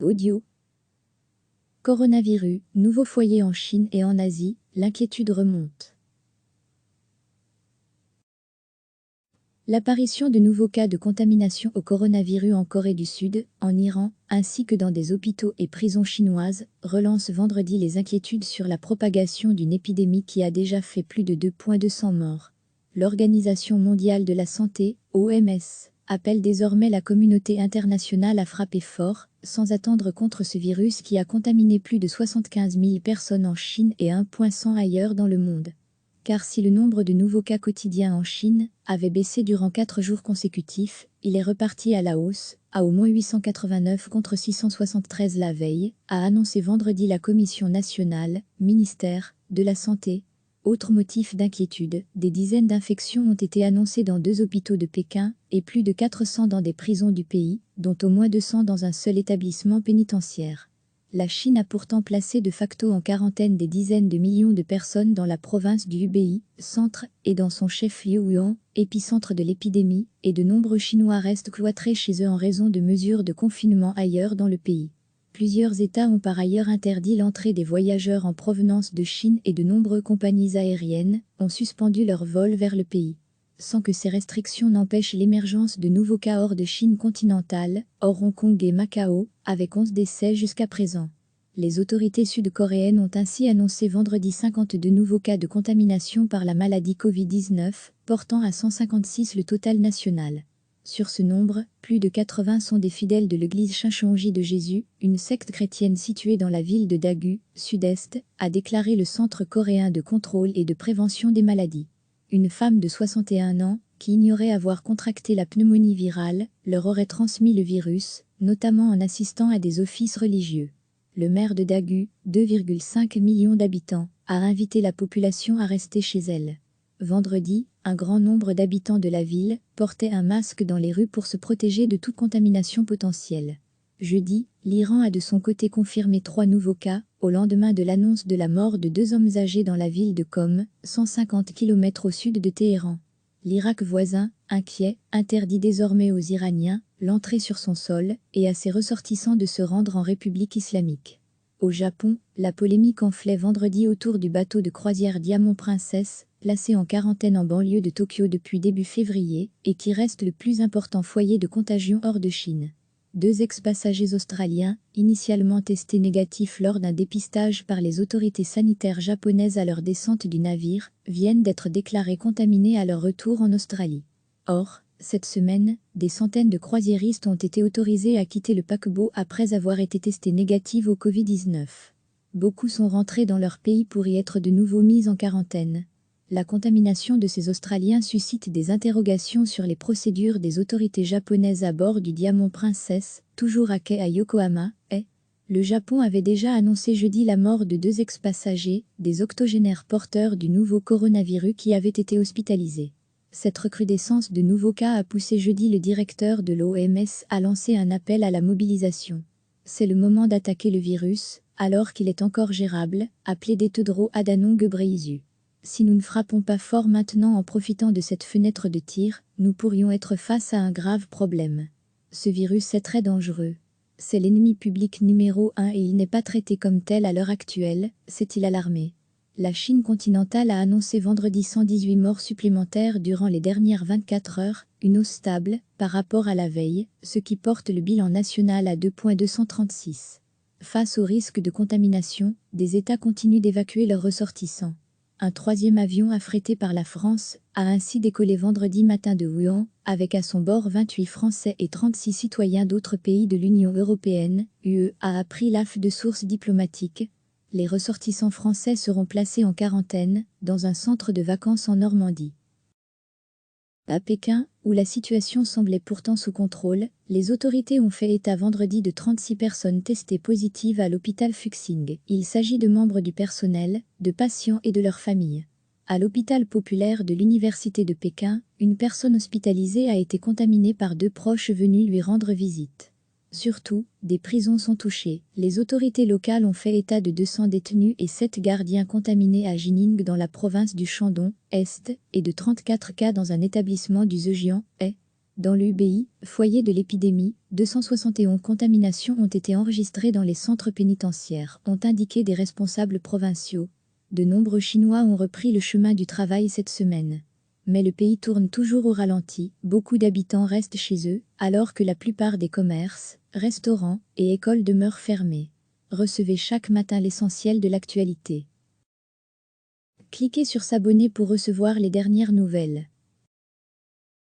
Audio. Coronavirus, nouveau foyer en Chine et en Asie, l'inquiétude remonte. L'apparition de nouveaux cas de contamination au coronavirus en Corée du Sud, en Iran, ainsi que dans des hôpitaux et prisons chinoises, relance vendredi les inquiétudes sur la propagation d'une épidémie qui a déjà fait plus de 2,200 morts. L'Organisation mondiale de la santé, OMS, appelle désormais la communauté internationale à frapper fort, sans attendre contre ce virus qui a contaminé plus de 75 000 personnes en Chine et 1,1 ailleurs dans le monde. Car si le nombre de nouveaux cas quotidiens en Chine avait baissé durant 4 jours consécutifs, il est reparti à la hausse, à au moins 889 contre 673 la veille, a annoncé vendredi la Commission nationale, ministère, de la Santé. Autre motif d'inquiétude, des dizaines d'infections ont été annoncées dans 2 hôpitaux de Pékin et plus de 400 dans des prisons du pays, dont au moins 200 dans un seul établissement pénitentiaire. La Chine a pourtant placé de facto en quarantaine des dizaines de millions de personnes dans la province du Hubei, centre, et dans son chef-lieu Wuhan, épicentre de l'épidémie, et de nombreux Chinois restent cloîtrés chez eux en raison de mesures de confinement ailleurs dans le pays. Plusieurs États ont par ailleurs interdit l'entrée des voyageurs en provenance de Chine et de nombreuses compagnies aériennes ont suspendu leurs vols vers le pays. Sans que ces restrictions n'empêchent l'émergence de nouveaux cas hors de Chine continentale, hors Hong Kong et Macao, avec 11 décès jusqu'à présent. Les autorités sud-coréennes ont ainsi annoncé vendredi 52 nouveaux cas de contamination par la maladie Covid-19, portant à 156 le total national. Sur ce nombre, plus de 80 sont des fidèles de l'église Shincheonji de Jésus, une secte chrétienne située dans la ville de Daegu, sud-est, a déclaré le Centre coréen de contrôle et de prévention des maladies. Une femme de 61 ans, qui ignorait avoir contracté la pneumonie virale, leur aurait transmis le virus, notamment en assistant à des offices religieux. Le maire de Daegu, 2,5 millions d'habitants, a invité la population à rester chez elle. Vendredi, un grand nombre d'habitants de la ville portaient un masque dans les rues pour se protéger de toute contamination potentielle. Jeudi, l'Iran a de son côté confirmé 3 nouveaux cas, au lendemain de l'annonce de la mort de 2 hommes âgés dans la ville de Qom, 150 km au sud de Téhéran. L'Irak voisin, inquiet, interdit désormais aux Iraniens l'entrée sur son sol et à ses ressortissants de se rendre en République islamique. Au Japon, la polémique enflait vendredi autour du bateau de croisière Diamond Princess, placé en quarantaine en banlieue de Tokyo depuis début février, et qui reste le plus important foyer de contagion hors de Chine. 2 ex-passagers australiens, initialement testés négatifs lors d'un dépistage par les autorités sanitaires japonaises à leur descente du navire, viennent d'être déclarés contaminés à leur retour en Australie. Or, cette semaine, des centaines de croisiéristes ont été autorisés à quitter le paquebot après avoir été testés négatifs au Covid-19. Beaucoup sont rentrés dans leur pays pour y être de nouveau mis en quarantaine. La contamination de ces Australiens suscite des interrogations sur les procédures des autorités japonaises à bord du Diamond Princess, toujours à quai à Yokohama. Le Japon avait déjà annoncé jeudi la mort de 2 ex-passagers, des octogénaires porteurs du nouveau coronavirus qui avaient été hospitalisés. Cette recrudescence de nouveaux cas a poussé jeudi le directeur de l'OMS à lancer un appel à la mobilisation. C'est le moment d'attaquer le virus, alors qu'il est encore gérable, a plaidé Tedros Adhanom Ghebreyesus. Si nous ne frappons pas fort maintenant en profitant de cette fenêtre de tir, nous pourrions être face à un grave problème. Ce virus est très dangereux. C'est l'ennemi public numéro 1 et il n'est pas traité comme tel à l'heure actuelle, s'est-il alarmé. La Chine continentale a annoncé vendredi 118 morts supplémentaires durant les dernières 24 heures, une hausse stable par rapport à la veille, ce qui porte le bilan national à 2,236. Face au risque de contamination, des États continuent d'évacuer leurs ressortissants. Un 3e avion affrété par la France a ainsi décollé vendredi matin de Wuhan, avec à son bord 28 Français et 36 citoyens d'autres pays de l'Union européenne, UE, a appris l'AF de sources diplomatiques. Les ressortissants français seront placés en quarantaine, dans un centre de vacances en Normandie. À Pékin, où la situation semblait pourtant sous contrôle, les autorités ont fait état vendredi de 36 personnes testées positives à l'hôpital Fuxing. Il s'agit de membres du personnel, de patients et de leurs familles. À l'hôpital populaire de l'université de Pékin, une personne hospitalisée a été contaminée par 2 proches venus lui rendre visite. Surtout, des prisons sont touchées. Les autorités locales ont fait état de 200 détenus et 7 gardiens contaminés à Jining dans la province du Shandong, Est, et de 34 cas dans un établissement du Zhejiang, Est. Dans l'UBI, foyer de l'épidémie, 271 contaminations ont été enregistrées dans les centres pénitentiaires, ont indiqué des responsables provinciaux. De nombreux Chinois ont repris le chemin du travail cette semaine. Mais le pays tourne toujours au ralenti, beaucoup d'habitants restent chez eux, alors que la plupart des commerces, restaurants et écoles demeurent fermés. Recevez chaque matin l'essentiel de l'actualité. Cliquez sur s'abonner pour recevoir les dernières nouvelles.